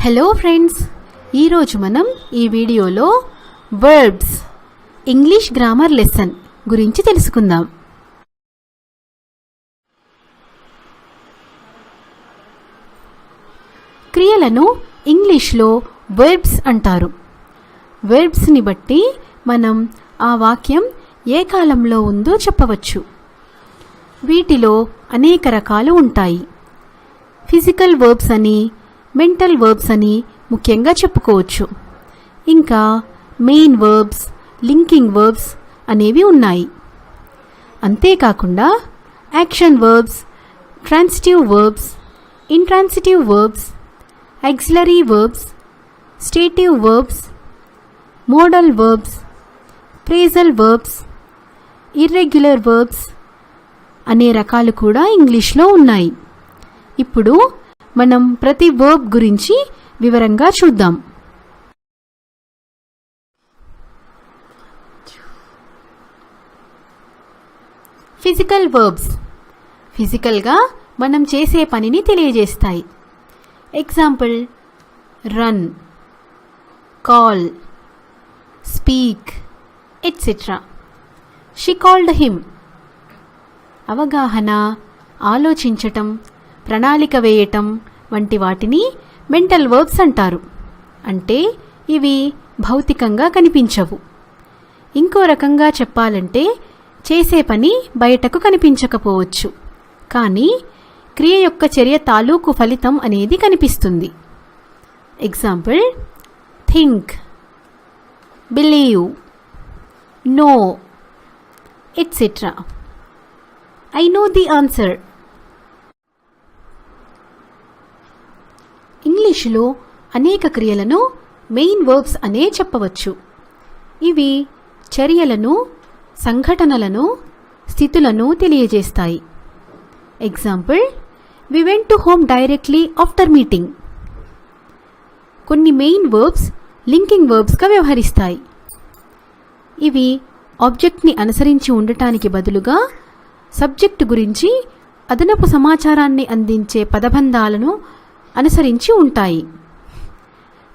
Hello friends, ఈరోజు మనం ఈ వీడియోలో వర్బ్స్ ఇంగ్లీష్ గ్రామర్ లెసన్ గురించి తెలుసుకుందాం. క్రియలను ఇంగ్లీష్లో వర్బ్స్ అంటారు. వర్బ్స్ని బట్టి మనం ఆ వాక్యం ఏ కాలంలో ఉందో చెప్పవచ్చు. వీటిలో అనేక రకాలు ఉంటాయి. ఫిజికల్ వర్బ్స్ అని, మెంటల్ వర్బ్స్ అని ముఖ్యంగా చెప్పుకోవచ్చు. ఇంకా మెయిన్ వర్బ్స్, లింకింగ్ వర్బ్స్ అనేవి ఉన్నాయి. అంతేకాకుండా action verbs, transitive verbs, intransitive verbs, auxiliary verbs, stative verbs, modal verbs, phrasal verbs, irregular verbs అనే రకాలు కూడా ఇంగ్లీష్లో ఉన్నాయి. ఇప్పుడు మనం ప్రతి వర్బ్ గురించి వివరంగా చూద్దాం. ఫిజికల్ వర్బ్స్ ఫిజికల్గా మనం చేసే పనిని తెలియజేస్తాయి. Example: run, call, speak, etcetera. She called him. అవగాహన, ఆలోచించటం, ప్రణాళిక వేయటం వంటి వాటిని మెంటల్ వర్బ్స్ అంటారు. అంటే ఇవి భౌతికంగా కనిపించవు. ఇంకో రకంగా చెప్పాలంటే చేసే పని బయటకు కనిపించకపోవచ్చు, కానీ క్రియ యొక్క చర్య తాలూకు ఫలితం అనేది కనిపిస్తుంది. Example: think, believe, know, etcetera. I know the answer. ఇంగ్లీషులో అనేక క్రియలను మెయిన్ వర్బ్స్ అనే చెప్పవచ్చు. ఇవి చర్యలను, సంఘటనలను, స్థితులను తెలియజేస్తాయి. Example: we went to home directly after meeting. కొన్ని మెయిన్ వర్బ్స్ లింకింగ్ వర్బ్స్గా వ్యవహరిస్తాయి. ఇవి ఆబ్జెక్ట్ని అనుసరించి ఉండటానికి బదులుగా సబ్జెక్టు గురించి అదనపు సమాచారాన్ని అందించే పదబంధాలను అనుసరించి ఉంటాయి.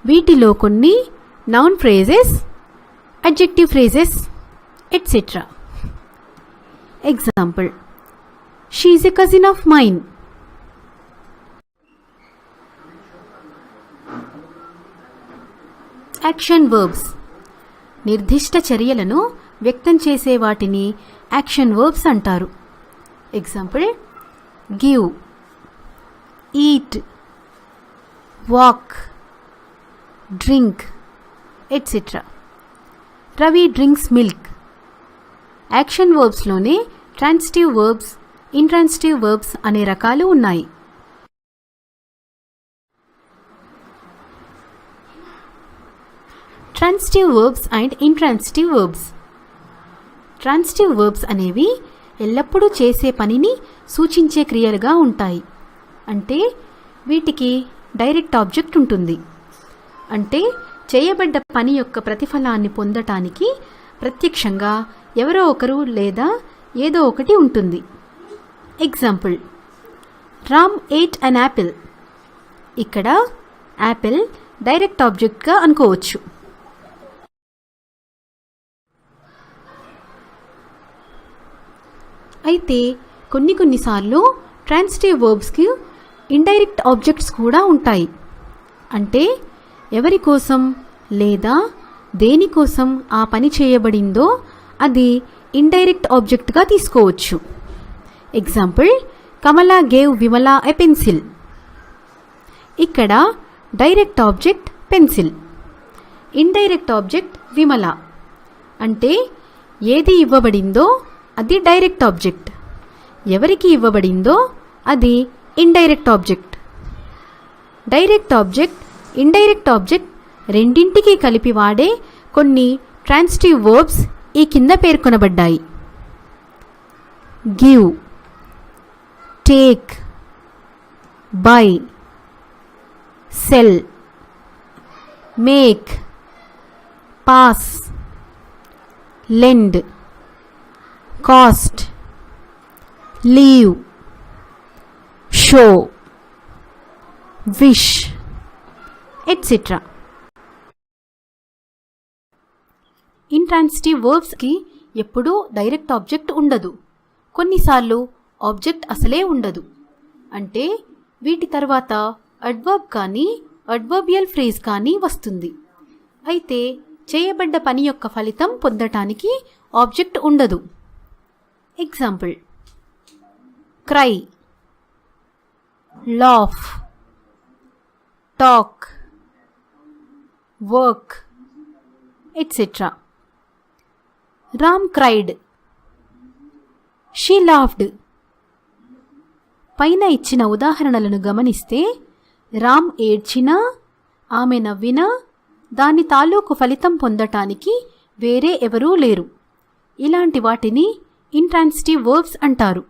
వీటిలో కొన్ని noun phrases, adjective phrases, etcetera. Example: she is a cousin of mine. Action verbs నిర్దిష్ట చర్యలను వ్యక్తం చేసే వాటిని యాక్షన్ వర్బ్స్ అంటారు. Example: give, eat, walk, drink, etcetera. Ravi drinks milk. యాక్షన్ వర్బ్స్లోనే ట్రాన్సిటివ్ వర్బ్స్, ఇంట్రాన్సిటివ్ వర్బ్స్ అనే రకాలు ఉన్నాయి. Transitive verbs and intransitive verbs. Transitive verbs అనేవి ఎల్లప్పుడూ చేసే పనిని సూచించే క్రియలుగా ఉంటాయి. అంటే వీటికి డైరెక్ట్ ఆబ్జెక్ట్ ఉంటుంది. అంటే చేయబడ్డ పని యొక్క ప్రతిఫలాన్ని పొందటానికి ప్రత్యక్షంగా ఎవరో ఒకరు లేదా ఏదో ఒకటి ఉంటుంది. Example: Ram ate an apple. ఇక్కడ యాపిల్ డైరెక్ట్ ఆబ్జెక్ట్గా అనుకోవచ్చు. అయితే కొన్నిసార్లు ట్రాన్సిటివ్ వర్బ్స్కి ఇండైరెక్ట్ ఆబ్జెక్ట్స్ కూడా ఉంటాయి. అంటే ఎవరి కోసం లేదా దేనికోసం ఆ పని చేయబడిందో అది ఇండైరెక్ట్ ఆబ్జెక్ట్గా తీసుకోవచ్చు. Example: Kamala gave Vimala a pencil. ఇక్కడ direct object pencil, indirect object Vimala. అంటే ఏది ఇవ్వబడిందో అది డైరెక్ట్ ఆబ్జెక్ట్, ఎవరికి ఇవ్వబడిందో అది indirect object. Direct object, indirect object రెండింటికి కలిపి వాడే కొన్ని ట్రాన్సిటివ్ వర్బ్స్ ఈ కింద పేర్కొనబడ్డాయి. Give, take, buy, sell, make, pass, lend, cost, leave, show, wish, etcetera. Intransitive వర్బ్స్కి ఎప్పుడూ డైరెక్ట్ ఆబ్జెక్ట్ ఉండదు. కొన్నిసార్లు ఆబ్జెక్ట్ అసలే ఉండదు. అంటే వీటి తర్వాత అడ్వర్బ్ కానీ అడ్వర్బియల్ ఫ్రేజ్ కానీ వస్తుంది. అయితే చేయబడ్డ పని యొక్క ఫలితం పొందటానికి ఆబ్జెక్ట్ ఉండదు. Example: cry, laugh, talk, work, etcetera. Ram cried, she laughed. పైన ఇచ్చిన ఉదాహరణలను గమనిస్తే రామ్ ఏడ్చినా, ఆమె నవ్వినా దాని తాలూకు ఫలితం పొందటానికి వేరే ఎవరూ లేరు. ఇలాంటి వాటిని ఇంట్రాన్సిటివ్ వర్బ్స్ అంటారు.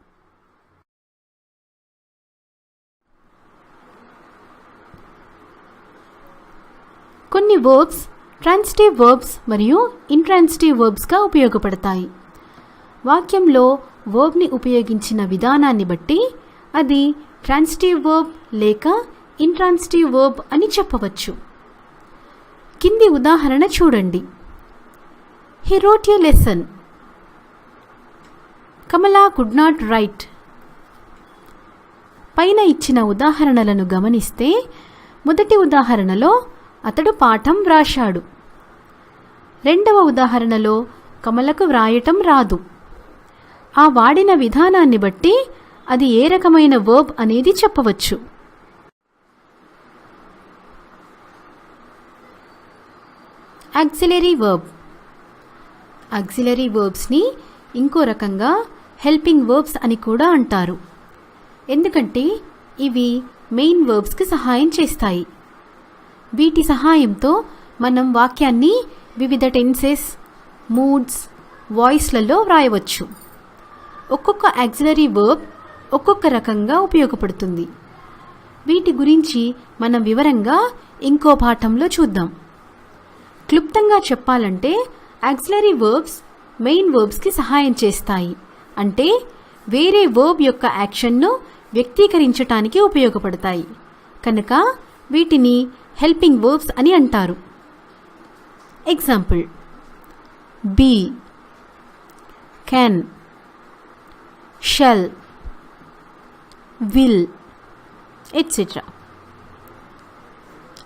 కొన్ని వర్బ్స్ ట్రాన్సిటివ్ వర్బ్స్ మరియు ఇంట్రాన్సిటివ్ వర్బ్స్గా ఉపయోగపడతాయి. వాక్యంలో వర్బ్ని ఉపయోగించిన విధానాన్ని బట్టి అది ట్రాన్సిటివ్ వర్బ్ లేక ఇంట్రాన్సిటివ్ వర్బ్ అని చెప్పవచ్చు. కింది ఉదాహరణ చూడండి. He wrote a lesson. Kamala could not right. పైన ఇచ్చిన ఉదాహరణలను గమనిస్తే మొదటి ఉదాహరణలో అతడు పాఠం వ్రాశాడు. రెండవ ఉదాహరణలో కమలకు వ్రాయటం రాదు. ఆ వాడిన విధానాన్ని బట్టి అది ఏ రకమైన వర్బ్ అనేది చెప్పవచ్చు. Auxiliary verb. ఆక్సిలరీ వర్బ్స్ని ఇంకో రకంగా హెల్పింగ్ వర్బ్స్ అని కూడా అంటారు. ఎందుకంటే ఇవి మెయిన్ వర్బ్స్కి సహాయం చేస్తాయి. వీటి సహాయంతో మనం వాక్యాన్ని వివిధ టెన్సెస్, మూడ్స్, వాయిస్లలో వ్రాయవచ్చు. ఒక్కొక్క ఆక్సిలరీ వర్బ్ ఒక్కొక్క రకంగా ఉపయోగపడుతుంది. వీటి గురించి మనం వివరంగా ఇంకో పాఠంలో చూద్దాం. క్లుప్తంగా చెప్పాలంటే ఆక్సిలరీ వర్బ్స్ మెయిన్ వర్బ్స్కి సహాయం చేస్తాయి. అంటే వేరే వర్బ్ యొక్క యాక్షన్ను వ్యక్తీకరించటానికి ఉపయోగపడతాయి. కనుక వీటిని హెల్పింగ్ వర్బ్స్ అని అంటారు. Example: be, can, shall, will, etcetera.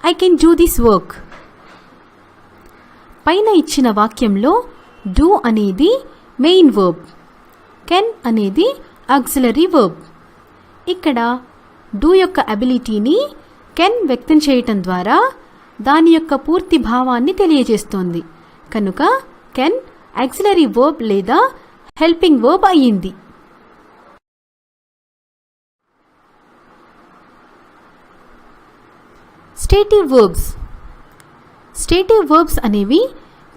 I can do this work. పైన ఇచ్చిన వాక్యంలో డూ అనేది మెయిన్ వర్బ్, కెన్ అనేది ఆక్సిలరీ వర్బ్. ఇక్కడ డూ యొక్క అబిలిటీని కెన్ వ్యక్తం చేయటం ద్వారా దాని యొక్క పూర్తి భావాన్ని తెలియజేస్తోంది. కనుక కెన్ ఆక్సిలరీ వర్బ్ లేదా హెల్పింగ్ వర్బ్ అయ్యింది. స్టేటివ్ వర్బ్స్. స్టేటివ్ వర్బ్స్ అనేవి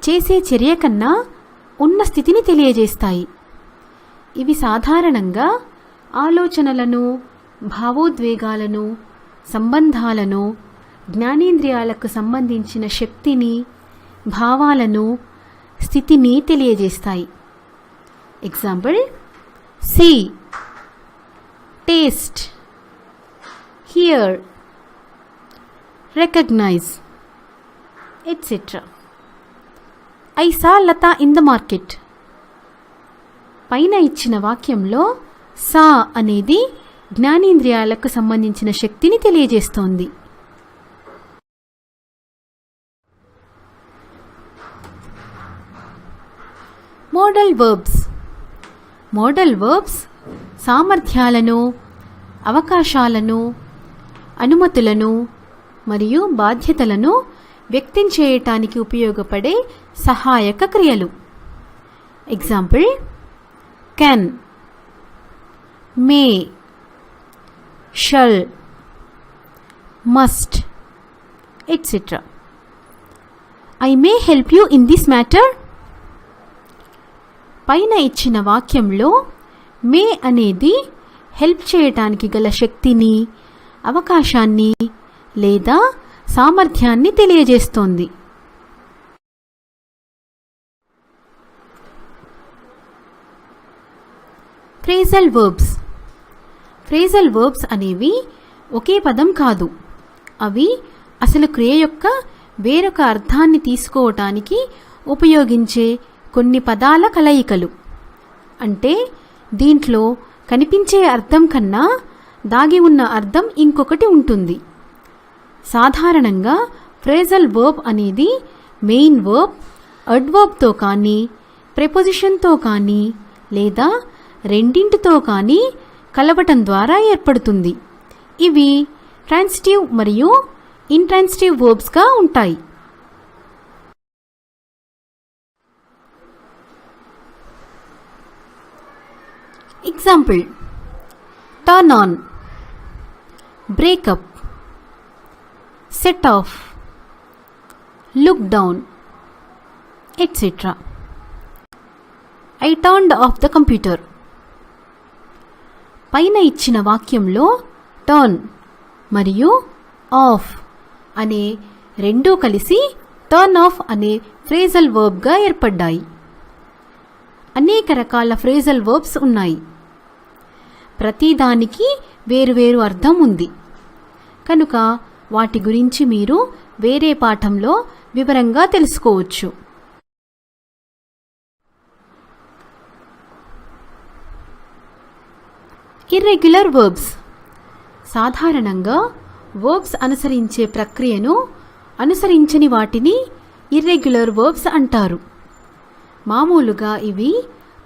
చేసే చర్య కన్నా ఉన్న స్థితిని తెలియజేస్తాయి. ఇవి సాధారణంగా ఆలోచనలను, భావోద్వేగాలను, సంబంధాలను, జ్ఞానేంద్రియాలకు సంబంధించిన శక్తిని, భావాలను, స్థితిని తెలియజేస్తాయి. Example: see, taste, hear, recognize, etc. I saw Lata in the market. పైన ఇచ్చిన వాక్యంలో సా అనేది జ్ఞానేంద్రియాలకు సంబంధించిన శక్తిని తెలియజేస్తోంది. Modal verbs. మోడల్ వర్బ్స్ సామర్థ్యాలను, అవకాశాలను, అనుమతులను మరియు బాధ్యతలను వ్యక్తం చేయటానికి ఉపయోగపడే సహాయక క్రియలు. Example: can, May, shall, must, etcetera. I may help you in this matter. పైన ఇచ్చిన వాక్యంలో మే అనేది హెల్ప్ చేయటానికి గల శక్తిని, అవకాశాన్ని లేదా సామర్థ్యాన్ని తెలియజేస్తోంది. Phrasal verbs. ఫ్రేజల్ వర్బ్స్ అనేవి ఒకే పదం కాదు. అవి అసలు క్రియ యొక్క వేరొక అర్థాన్ని తీసుకోవటానికి ఉపయోగించే కొన్ని పదాల కలయికలు. అంటే దీంట్లో కనిపించే అర్థం కన్నా దాగి ఉన్న అర్థం ఇంకొకటి ఉంటుంది. సాధారణంగా ఫ్రేజల్ వర్బ్ అనేది మెయిన్ వర్బ్ అడ్వర్బ్తో కానీ ప్రెపోజిషన్తో కానీ లేదా రెండింటితో కానీ కలవటం ద్వారా ఏర్పడుతుంది. ఇవి ట్రాన్సిటివ్ మరియు ఇంట్రాన్సిటివ్ వర్బ్స్గా ఉంటాయి. Example: turn on, breakup, set of, look down, etcetera. I turned of the computer. పైన ఇచ్చిన వాక్యంలో టర్న్ మరియు ఆఫ్ అనే రెండూ కలిసి టర్న్ ఆఫ్ అనే ఫ్రేజల్ వర్బ్గా ఏర్పడ్డాయి. అనేక రకాల ఫ్రేజల్ వర్బ్స్ ఉన్నాయి. ప్రతిదానికి వేరువేరు అర్థం ఉంది. కనుక వాటి గురించి మీరు వేరే పాఠంలో వివరంగా తెలుసుకోవచ్చు. Irregular verbs. సాధారణంగా వర్బ్స్ అనుసరించే ప్రక్రియను అనుసరించని వాటిని ఇర్రెగ్యులర్ వర్బ్స్ అంటారు. మామూలుగా ఇవి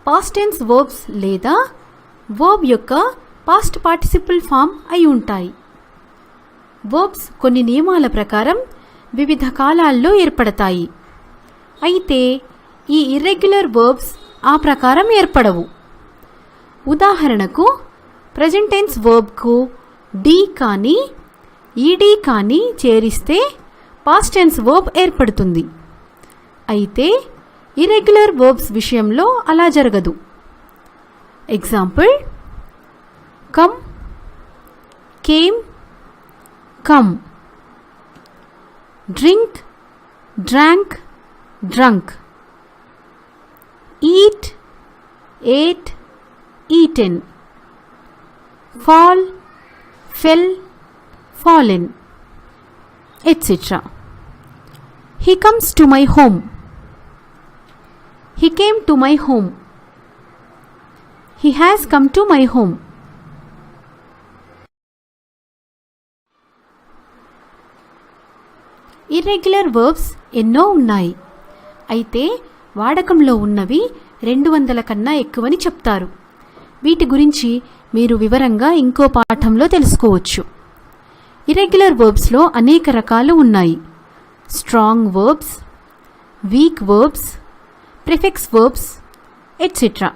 పాస్ట్ టెన్స్ వర్బ్స్ లేదా వర్బ్ యొక్క పాస్ట్ పార్టిసిపుల్ ఫామ్ అయి ఉంటాయి. వర్బ్స్ కొన్ని నియమాల ప్రకారం వివిధ కాలాల్లో ఏర్పడతాయి. అయితే ఈ ఇర్రెగ్యులర్ వర్బ్స్ ఆ ప్రకారం ఏర్పడవు. ఉదాహరణకు ప్రెజెంట్ టెన్స్ వర్బ్కు డి కానీ ఈడీ కానీ చేరిస్తే పాస్ట్ టెన్స్ వర్బ్ ఏర్పడుతుంది. అయితే ఇర్రెగ్యులర్ వర్బ్స్ విషయంలో అలా జరగదు. Example: come, came, come. Drink, drank, drunk. Eat, ate, eaten. Fall, fell, fallen, etc. He comes to my home. He came to my home. He has come to my home. Irregular verbs ఎన్నో ఉన్నాయి. అయితే వాడకంలో ఉన్నవి 200 కన్నా ఎక్కువని చెప్తారు. వీటి గురించి మీరు వివరంగా ఇంకో పాఠంలో తెలుసుకోవచ్చు. ఇర్రెగ్యులర్ వర్బ్స్లో అనేక రకాలు ఉన్నాయి. Strong verbs, week verbs, prefix verbs, etcetera.